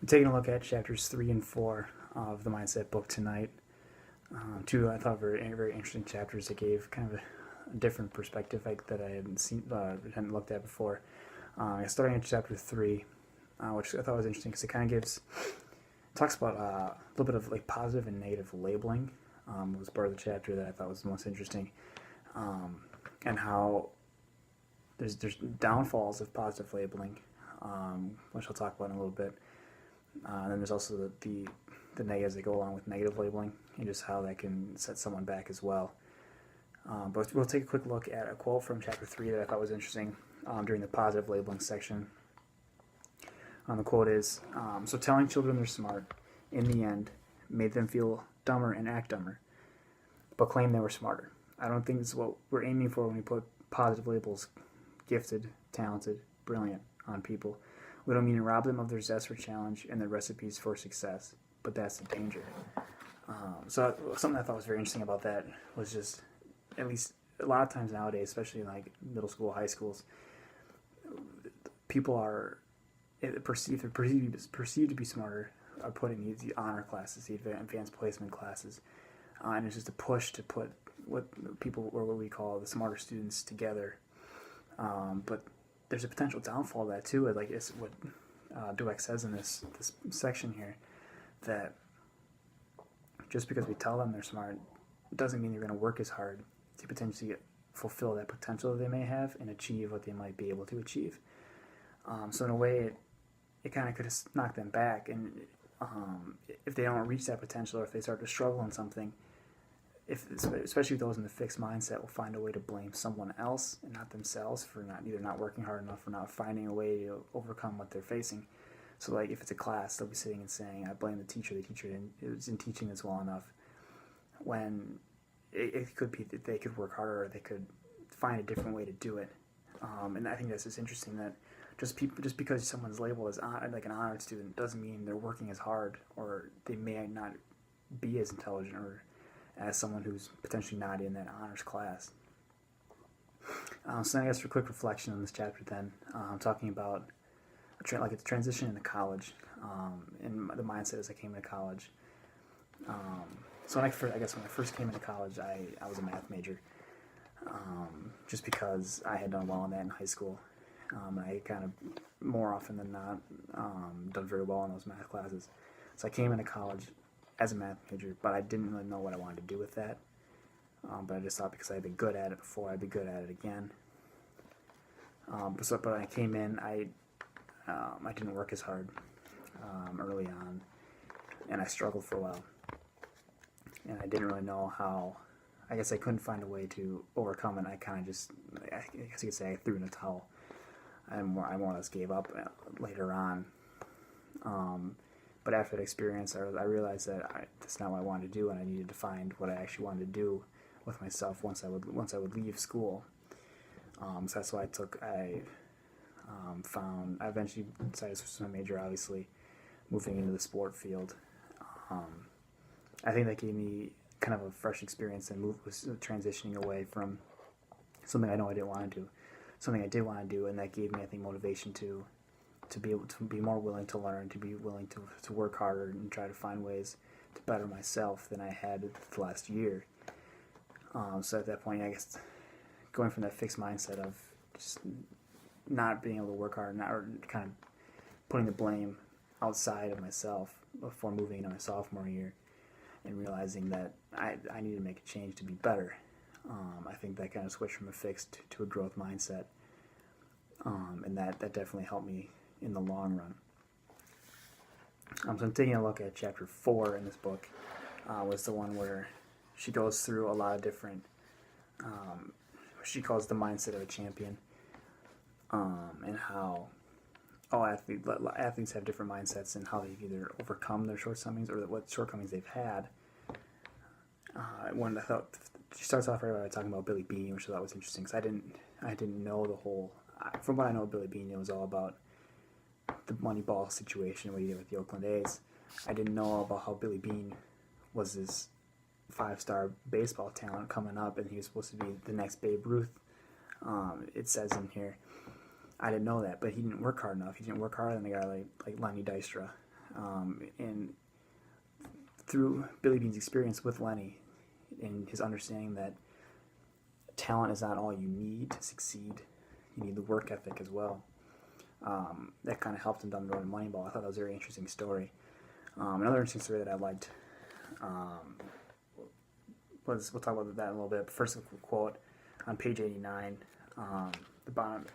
We're taking a look at chapters 3 and 4 of the Mindset book tonight. Two, I thought, very interesting chapters that gave kind of a different perspective that I hadn't looked at before. Starting at chapter 3, which I thought was interesting because it kind of talks about a little bit of like positive and negative labeling. Was part of the chapter that I thought was the most interesting, and how there's downfalls of positive labeling, which I'll talk about in a little bit. And then there's also the negatives that go along with negative labeling and just how that can set someone back as well. But we'll take a quick look at a quote from chapter 3 that I thought was interesting during the positive labeling section. The quote is, so telling children they're smart, in the end, made them feel dumber and act dumber, but claim they were smarter. I don't think this is what we're aiming for when we put positive labels, gifted, talented, brilliant, on people. We don't mean to rob them of their zest for challenge and their recipes for success, but that's the danger. So something I thought was very interesting about that was just, at least a lot of times nowadays, especially in like middle school, high schools, people are perceived to be smarter, are put in the honor classes, the advanced placement classes, and it's just a push to put what we call the smarter students together. But there's a potential downfall of that too. Like it's what Dweck says in this section here, that just because we tell them they're smart doesn't mean they're going to work as hard to potentially fulfill that potential that they may have and achieve what they might be able to achieve. So in a way, it kind of could knock them back, and if they don't reach that potential, or if they start to struggle in something, especially those in the fixed mindset, will find a way to blame someone else and not themselves for either not working hard enough or not finding a way to overcome what they're facing. So like if it's a class, they'll be sitting and saying, I blame the teacher isn't teaching this well enough, when it could be that they could work harder, or they could find a different way to do it. And I think that's just interesting, that just because someone's labeled as like an honored student doesn't mean they're working as hard, or they may not be as intelligent or as someone who's potentially not in that honors class. So I guess for quick reflection on this chapter, then I'm talking about like it's transition into college, and the mindset as I came into college. So when I first came into college, I was a math major, just because I had done well in that in high school. I kind of, more often than not, done very well in those math classes. So I came into college as a math major, but I didn't really know what I wanted to do with that. But I just thought because I'd been good at it before, I'd be good at it again. But when I came in, I didn't work as hard early on, and I struggled for a while. And I didn't really know how. I guess I couldn't find a way to overcome it. I kind of just, I guess you could say, I threw in a towel. I more or less gave up later on. But after that experience, I realized that that's not what I wanted to do, and I needed to find what I actually wanted to do with myself once I would leave school. So that's why I eventually decided to switch my major, obviously, moving into the sport field. I think that gave me kind of a fresh experience, and was transitioning away from something I know I didn't want to do, something I did want to do, and that gave me, I think, motivation to be able to be more willing to learn, to be willing to work harder and try to find ways to better myself than I had the last year. So at that point, I guess, going from that fixed mindset of just not being able to work hard, or kind of putting the blame outside of myself before moving into my sophomore year, and realizing that I need to make a change to be better. I think that kind of switched from a fixed to a growth mindset, and that definitely helped me in the long run. So I'm taking a look at chapter 4 in this book. Was the one where she goes through a lot of different, she calls the mindset of a champion, and how athletes have different mindsets, and how they've either overcome their shortcomings or what shortcomings they've had. One I thought, she starts off right by talking about Billy Beane, which I thought was interesting, because I didn't know the whole. From what I know of Billy Beane, it was all about the Moneyball situation, what he did with the Oakland A's. I didn't know about how Billy Beane was this 5-star baseball talent coming up, and he was supposed to be the next Babe Ruth. It says in here, I didn't know that, but he didn't work hard enough. He didn't work harder than a guy like Lenny Dystra, And through Billy Beane's experience with Lenny and his understanding that talent is not all you need to succeed, you need the work ethic as well. That kind of helped him down the road in Moneyball. I thought that was a very interesting story. Another interesting story that I liked was, we'll talk about that in a little bit. But first, a quote on page 89, the bottom,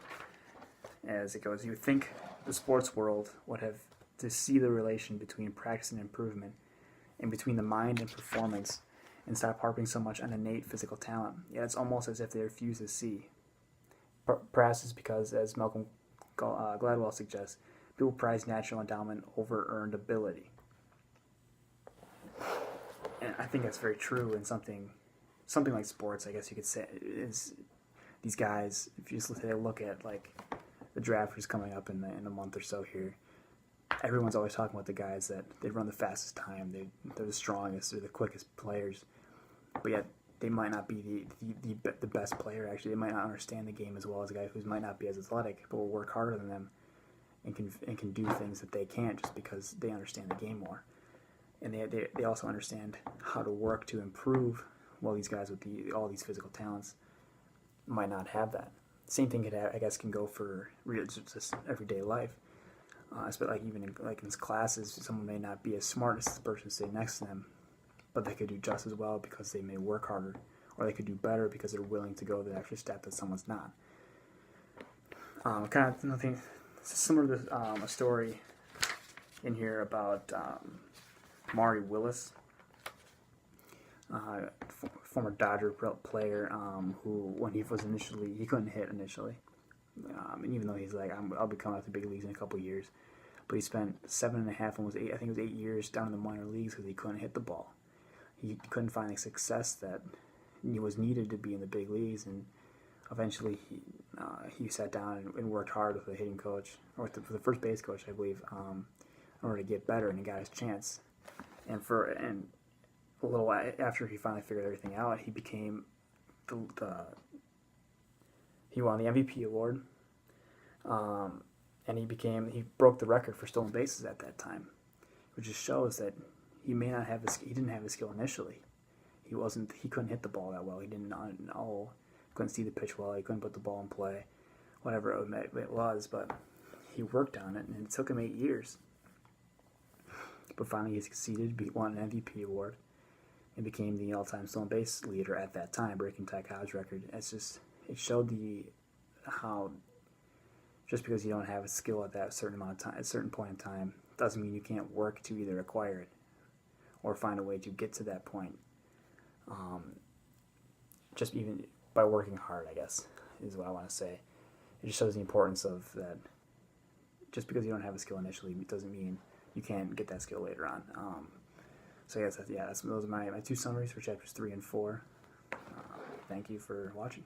as it goes: "You would think the sports world would have to see the relation between practice and improvement, and between the mind and performance, and stop harping so much on innate physical talent. Yet it's almost as if they refuse to see. Perhaps it's because, as Malcolm Gladwell suggests, people prize natural endowment over earned ability." And I think that's very true in something like sports, I guess you could say, is these guys, if you just take a look at like the draft who's coming up in a month or so here, everyone's always talking about the guys that they run the fastest time, they're the strongest, they're the quickest players, but yet they might not be the best player. Actually, they might not understand the game as well as a guy who might not be as athletic, but will work harder than them and can do things that they can't just because they understand the game more. And they also understand how to work to improve. Well, these guys with all these physical talents might not have that. Same thing can go for just everyday life. Especially like even in his classes, someone may not be as smart as the person sitting next to them, but they could do just as well because they may work harder, or they could do better because they're willing to go the extra step that someone's not. Kind of nothing similar to a story in here about Maury Willis, former Dodger player, who when he couldn't hit initially, and even though he's like, I'll be coming out to the big leagues in a couple of years, but he spent 7.5, almost 8, I think it was 8 years down in the minor leagues because he couldn't hit the ball. He couldn't find the success that was needed to be in the big leagues, and eventually he sat down and worked hard with the hitting coach, or with the first base coach, I believe, in order to get better, and he got his chance. And a little while after he finally figured everything out, he became he won the MVP award, and he broke the record for stolen bases at that time, which just shows that he didn't have the skill initially. He couldn't hit the ball that well. He couldn't see the pitch well. He couldn't put the ball in play, whatever it was. But he worked on it, and it took him 8 years. But finally, he succeeded, won an MVP award, and became the all-time stolen base leader at that time, breaking Ty Cobb's record. It showed how just because you don't have a skill at that certain amount of time, at a certain point in time, doesn't mean you can't work to either acquire it or find a way to get to that point. Just even by working hard, I guess, is what I want to say. It just shows the importance of that. Just because you don't have a skill initially doesn't mean you can't get that skill later on. So yes, those are my 2 summaries for chapters 3 and 4. Thank you for watching.